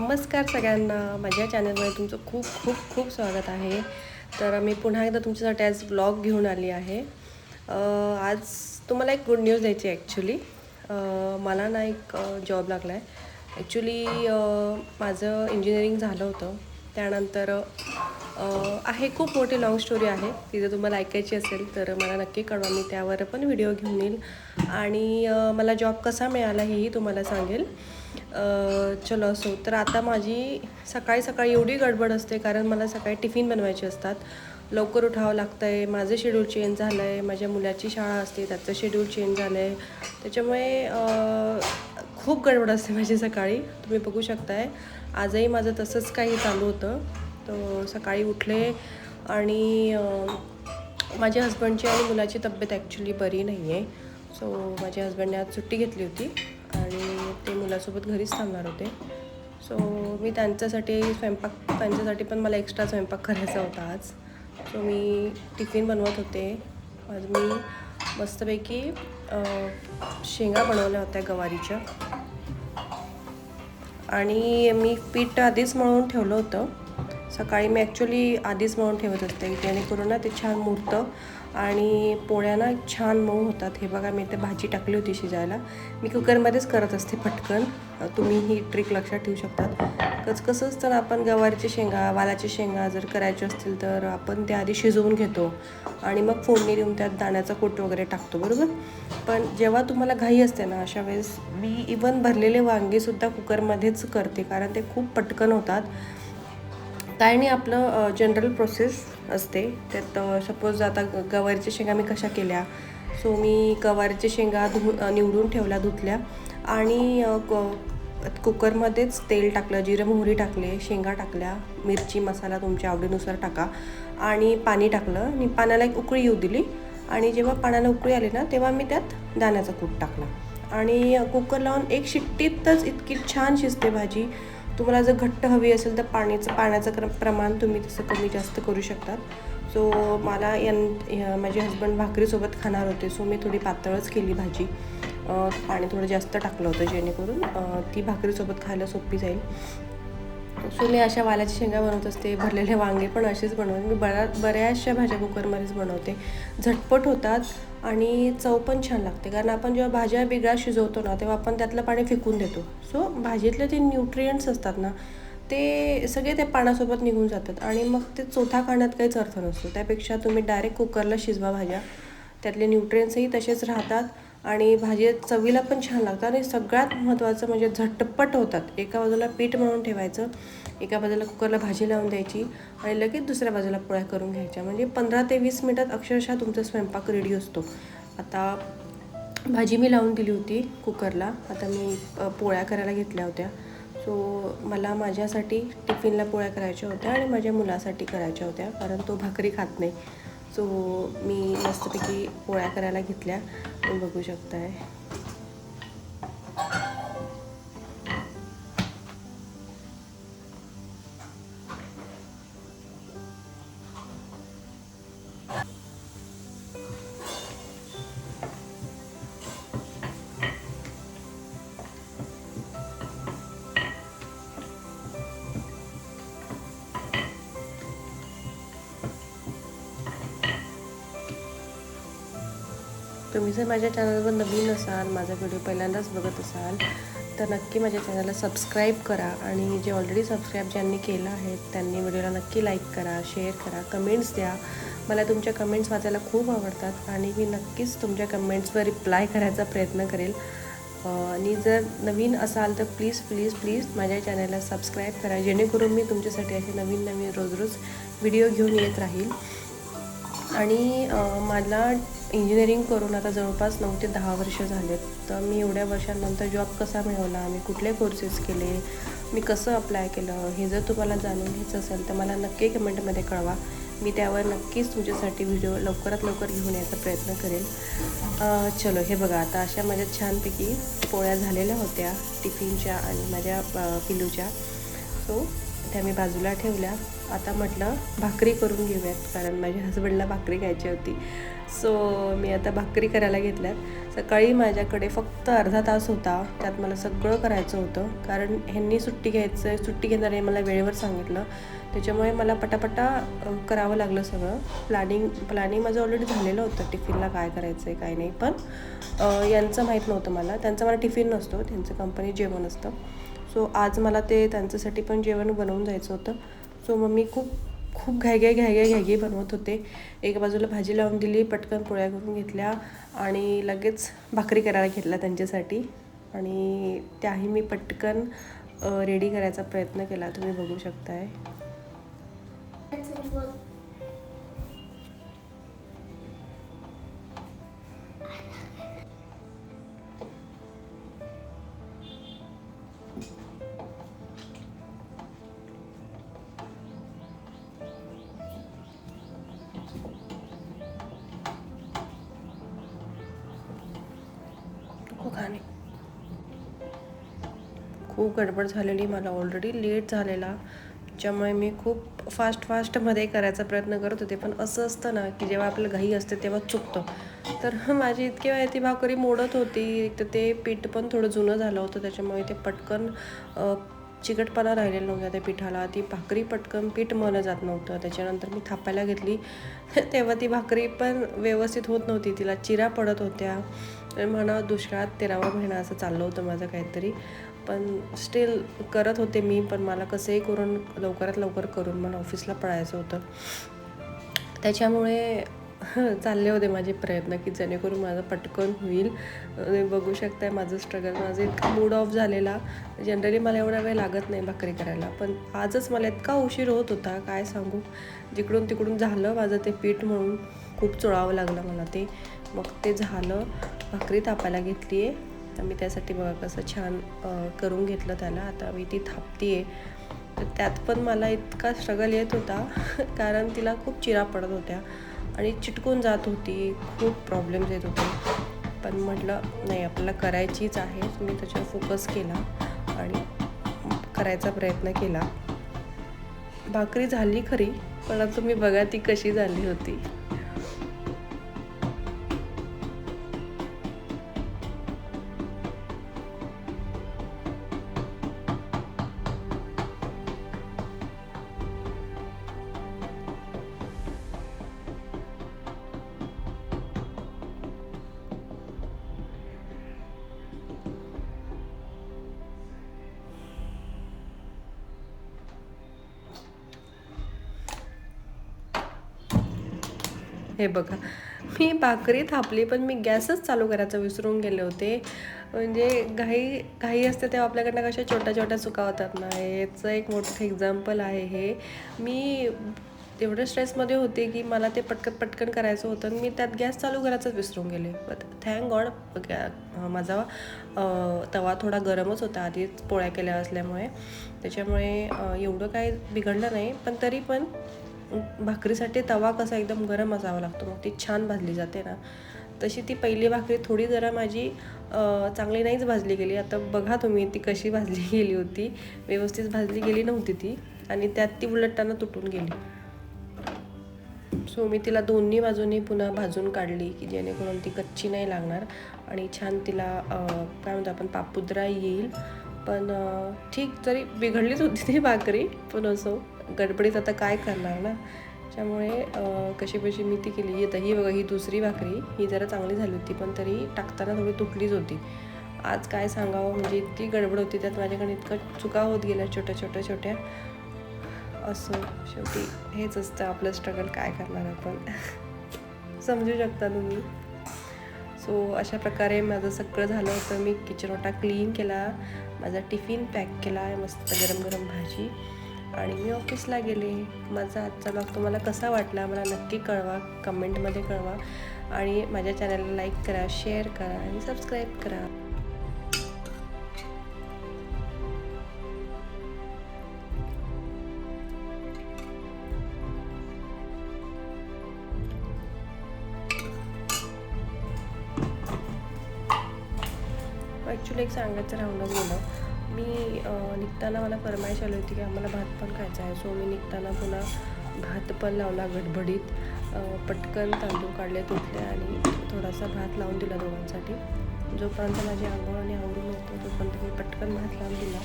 नमस्कार सगळ्यांना, माझ्या चॅनलमध्ये तुमचं खूप खूप खूप स्वागत आहे. तर मी पुन्हा एकदा तुमच्यासाठी आज ब्लॉग घेऊन आली आहे. आज तुम्हाला एक गुड न्यूज द्यायची आहे ॲक्च्युली. मला ना एक जॉब लागला आहे. ॲक्च्युली माझं इंजिनिअरिंग झालं होतं. त्यानंतर आहे खूप मोठी लाँग स्टोरी आहे. ती जर तुम्हाला ऐकायची असेल तर मला नक्की कळवा. मी त्यावर पण व्हिडिओ घेऊन येईल आणि मला जॉब कसा मिळाला हेही तुम्हाला सांगेल. चलो असो. तर आता माझी सकाळी सकाळी एवढी गडबड असते कारण मला सकाळी टिफिन बनवायचे असतात. लवकर उठावं लागतं आहे. माझं शेड्यूल चेंज झालं आहे. माझ्या मुलाची शाळा असते, त्याचं शेड्यूल चेंज झालं आहे. त्याच्यामुळे खूप गडबड असते माझी सकाळी. तुम्ही बघू शकताय. आजही माझं तसंच काही चालू होतं. तर सकाळी उठले आणि माझ्या हस्बंडची आणि मुलाची तब्येत ॲक्च्युली बरी नाही आहे. सो माझ्या हस्बंडने आज सुट्टी घेतली होती आणि ते मुलासोबत घरीच थांबणार होते. सो मी त्यांच्यासाठी पण मला एक्स्ट्रा स्वयंपाक करायचा होता आज. सो मी टिफिन बनवत होते. आज मी मस्तपैकी शेंगा बनवल्या होत्या गवारीच्या आणि मी पीठ आधीच मळून ठेवलं होतं. सकाळी मी ॲक्च्युली आधीच मळून ठेवत असते जेणेकरून ना ते छान मुरतं आणि पोळ्या ना छान मऊ होतात. हे बघा, मी ते भाजी टाकली होती शिजायला. मी कुकरमध्येच करत असते पटकन. तुम्ही ही ट्रिक लक्षात ठेवू शकतात. कसं असतं ना, आपण गवारीच्या शेंगा, वालाच्या शेंगा जर करायचे असतील तर आपण त्या आधी शिजवून घेतो आणि मग फोडणी देऊन त्यात दाण्याचा कूट वगैरे टाकतो, बरोबर. पण जेव्हा तुम्हाला घाई असते ना, अशा वेळेस मी इवन भरलेले वांगेसुद्धा कुकरमध्येच करते कारण ते खूप पटकन होतात. काय नाही, आपलं जनरल प्रोसेस असते त्यात. सपोज आता गवारीच्या शेंगा मी कशा केल्या. सो मी गवारीच्या शेंगा निवडून ठेवल्या, धुतल्या आणि कुकरमध्येच तेल टाकलं, जिरं मोहरी टाकले, शेंगा टाकल्या, मिरची मसाला तुमच्या आवडीनुसार टाका आणि पाणी टाकलं आणि पाण्याला एक उकळी येऊ दिली. आणि जेव्हा पाण्याला उकळी आली ना, तेव्हा मी त्यात दाण्याचा कूट टाकला आणि कुकर लावून एक शिट्टीतच इतकी छान शिजते भाजी. तुम्हाला जर घट्ट हवी असेल तर पाण्याचं प्रमाण तुम्ही तसं कमी जास्त करू शकतात. सो मला माझे हस्बंड भाकरीसोबत खाणार होते, सो मी थोडी पातळच केली भाजी. पाणी थोडं जास्त टाकलं होतं जेणेकरून ती भाकरीसोबत खायला सोपी जाईल. सो मी अशा वालाच्या शेंगा बनवत असते. भरलेले वांगे पण असेच बनवते. मी बऱ्याचशा भाज्या कुकरमध्येच बनवते. झटपट होतात आणि चव पण छान लागते कारण आपण जेव्हा भाज्या वेगळ्या शिजवतो ना, तेव्हा आपण त्यातलं पाणी फेकून देतो. सो भाजीतले जे न्यूट्रियंट्स असतात ना, ते सगळे त्या पाण्यासोबत निघून जातात आणि मग ते चोथा खाण्यात काहीच अर्थ नसतो. त्यापेक्षा तुम्ही डायरेक्ट कुकरला शिजवा भाज्या. त्यातले न्यूट्रियंट्सही तसेच राहतात आणि भाजी चवीला पण छान लागतात आणि सगळ्यात महत्त्वाचं म्हणजे झटपट होतात. एका बाजूला पीठ मळून ठेवायचं, एका बाजूला कुकरला भाजी लावून द्यायची आणि लगेच दुसऱ्या बाजूला पोळ्या करून घ्यायच्या. म्हणजे 15 ते 20 मिनटात अक्षरशः तुमचा स्वयंपाक रेडी असतो. आता भाजी मी लावून दिली होती कुकरला. आता मी पोळ्या करायला घेतल्या होत्या. सो मला माझ्यासाठी टिफिनला पोळ्या करायच्या होत्या आणि माझ्या मुलासाठी करायच्या होत्या कारण तो भाकरी खात नाही. सो मी मस्तपैकी पोळ्या करायला घेतल्या. तुम्ही बघू शकताय. तुम्ही जर माझ्या चॅनलवर नवीन असाल, माझा व्हिडिओ पहिल्यांदाच बघत असाल तर नक्की माझ्या चॅनलला सबस्क्राईब करा आणि जे ऑलरेडी सबस्क्राईब ज्यांनी केलं आहे त्यांनी व्हिडिओला नक्की लाईक करा, शेअर करा, कमेंट्स द्या. मला तुमच्या कमेंट्स वाचायला खूप आवडतात आणि मी नक्कीच तुमच्या कमेंट्सवर रिप्लाय करायचा प्रयत्न करेल. आणि जर नवीन असाल तर प्लीज प्लीज प्लीज माझ्या चॅनलला सबस्क्राईब करा जेणेकरून मी तुमच्यासाठी असे नवीन नवीन रोज व्हिडिओ घेऊन येत राहील. आणि मला इंजिनिअरिंग करून आता जवळपास 9 ते 10 वर्ष झालेत. तर मी एवढ्या वर्षांनंतर जॉब कसा मिळवला, मी कुठले कोर्सेस केले, मी कसं अप्लाय केलं, हे जर तुम्हाला जाणून घ्यायचं असेल तर मला नक्की कमेंटमध्ये कळवा. मी त्यावर नक्कीच तुमच्यासाठी व्हिडिओ लवकरात लवकर घेऊन यायचा प्रयत्न करेल. चलो, हे बघा, आता अशा माझ्या छानपैकी पोळ्या झालेल्या होत्या टिफिनच्या आणि माझ्या पिलूच्या. सो त्या मी बाजूला ठेवल्या. आता म्हटलं भाकरी करून घेऊयात कारण माझ्या हस्बंडला भाकरी खायची होती. सो मी आता भाकरी करायला घेतल्यात. सकाळी माझ्याकडे फक्त अर्धा तास होता, त्यात मला सगळं करायचं होतं. कारण ह्यांनी सुट्टी घेणार आहे मला वेळेवर सांगितलं. त्याच्यामुळे मला पटापटा करावं लागलं सगळं. प्लॅनिंग माझं ऑलरेडी झालेलं होतं, टिफिनला काय करायचं आहे काय नाही. पण यांचं माहीत नव्हतं मला. त्यांचा मला टिफिन नसतो, त्यांचं कंपनी जेवण असतं. सो आज मला ते त्यांच्यासाठी पण जेवण बनवून जायचं होतं. सो मग मी खूप घाई बनवत होते. एका बाजूला भाजी लावून दिली, पटकन पोळ्या करून घेतल्या आणि लगेच भाकरी करायला घेतल्या त्यांच्यासाठी. आणि त्याही मी पटकन रेडी करायचा प्रयत्न केला, तुम्ही बघू शकताय. खूप गडबड झालेली, मला ऑलरेडी लेट झालेला. त्याच्यामुळे मी खूप फास्टमध्ये करायचा प्रयत्न करत होते. पण असं असतं ना की जेव्हा आपलं घाई असते तेव्हा चुकतं. तर माझी इतकी वेळा ती भाकरी मोडत होती. एक तर ते पीठ पण थोडं जुनं झालं होतं, त्याच्यामुळे ते पटकन चिकटपणा राहिलेला नव्हता त्या पिठाला. ती भाकरी पटकन पीठ मळलं जात नव्हतं. त्याच्यानंतर मी थापायला घेतली तेव्हा ती भाकरी पण व्यवस्थित होत नव्हती, तिला चिरा पडत होत्या. म्हणा दुष्काळात 13वा महिना असं चाललं होतं माझं काहीतरी. पण स्टील करत होते मी, पण मला कसंही करून लवकरात लवकर करून मला ऑफिसला पळायचं होतं. त्याच्यामुळे चालले होते माझे प्रयत्न की जेणेकरून माझं पटकन होईल. बघू शकताय माझं स्ट्रगल. माझं इतका मूड ऑफ झालेला. जनरली मला एवढा वेळ लागत नाही भाकरी करायला, पण आजच मला इतका उशीर होत होता काय सांगू. जिकडून तिकडून झालं माझं ते पीठ म्हणून खूप चोळावं लागलं मला ते. मग ते झालं, भाकरी थापायला घेतली आहे. तर मी त्यासाठी बघा कसं छान करून घेतलं त्याला. आता मी ती थापती आहे. तर त्यात पण मला इतका स्ट्रगल येत होता कारण तिला खूप चिरा पडत होत्या आणि चिटकून जात होती, खूप प्रॉब्लेम्स येत होते. पण म्हटलं नाही, आपल्याला करायचीच आहे. मी त्याच्यावर फोकस केला आणि करायचा प्रयत्न केला. भाकरी झाली खरी, पण आता तुम्ही बघा ती कशी झाली होती. हे बघा, मी भाकरी थापली पण मी गॅसच चालू करायचं विसरून गेले होते. म्हणजे घाई असते तेव्हा आपल्याकडनं कशा छोट्या चुका होतात ना, याचं एक मोठं एक्झाम्पल आहे हे. मी एवढं स्ट्रेसमध्ये होते की मला ते पटकन करायचं होतं आणि मी त्यात गॅस चालू करायचंच विसरून गेले. बट थँक गॉड माझा तवा थोडा गरमच होता आधीच पोळ्या केल्या असल्यामुळे. त्याच्यामुळे एवढं काही बिघडलं नाही. पण तरी पण भाकरीसाठी तवा कसा एकदम गरम असावा लागतो, मग ती छान भाजली जाते ना. तशी ती पहिली भाकरी थोडी जरा माझी चांगली नाहीच भाजली गेली. आता बघा तुम्ही ती कशी भाजली गेली होती, व्यवस्थित भाजली गेली नव्हती ती आणि त्यात ती उलटताना तुटून गेली. सो मी तिला दोन्ही बाजूनी पुन्हा भाजून काढली की जेणेकरून ती कच्ची नाही लागणार आणि छान तिला काय म्हणतो आपण पापुद्रा येईल. पण ठीक, जरी बिघडलीच होती ती भाकरी, पण असो गडबडीत आता काय करणार ना. त्यामुळे कशी मी ती केली. आता ही बघा, ही दुसरी भाकरी, ही जरा चांगली झाली होती पण तरी टाकताना थोडी तुटलीच होती. आज काय सांगावं, म्हणजे इतकी गडबड होती त्यात माझ्याकडे, इतकं चुका होत गेल्या छोट्या. असं शेवटी हेच असतं आपलं स्ट्रगल, काय करणार आपण. समजू शकता तुम्ही. सो अशा प्रकारे माझं सगळं झालं होतं. मी किचन ओटा क्लीन केला, माझा टिफिन पॅक केला, मस्त गरम भाजी, आणि मी ऑफिसला गेले. माझा आजचा ब्लॉग तुम्हाला कसा वाटला मला नक्की कळवा, कमेंटमध्ये कळवा. आणि माझ्या चॅनलला लाईक करा, शेअर करा आणि सबस्क्राईब करा. ॲक्च्युली एक सांगायचं राहूनच गेलं. मी निघताना मला फरमाईश आली होती की आम्हाला भात पण खायचा आहे. सो मी निघताना पुन्हा भात पण लावला गडबडीत पटकन तांदूळ काढले, धुतले आणि थोडासा भात लावून दिला दोघांसाठी. जोपर्यंत माझी अंघोळ आवरून होतो तोपर्यंत मी पटकन भात लावून दिला.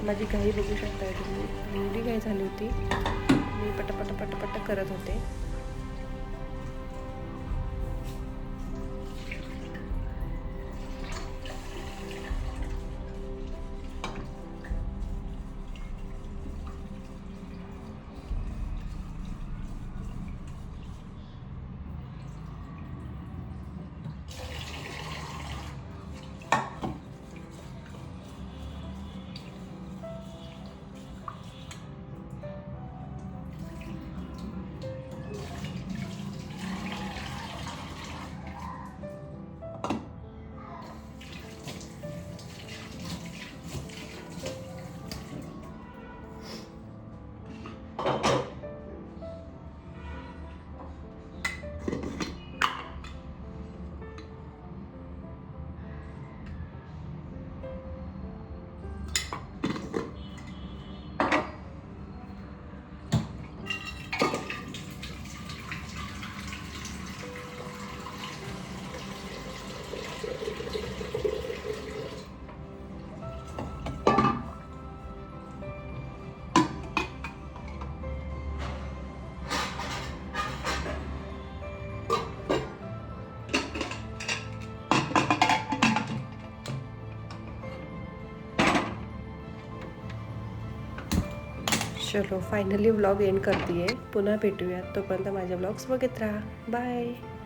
माझी घाई बघू शकताय तुम्ही, एवढी घाई झाली होती, मी पटापट करत होते. चलो फायनली व्लॉग एंड करते आहे. पुन्हा भेटूयात, तोपर्यंत माझे व्लॉग्स बघत राहा. बाय.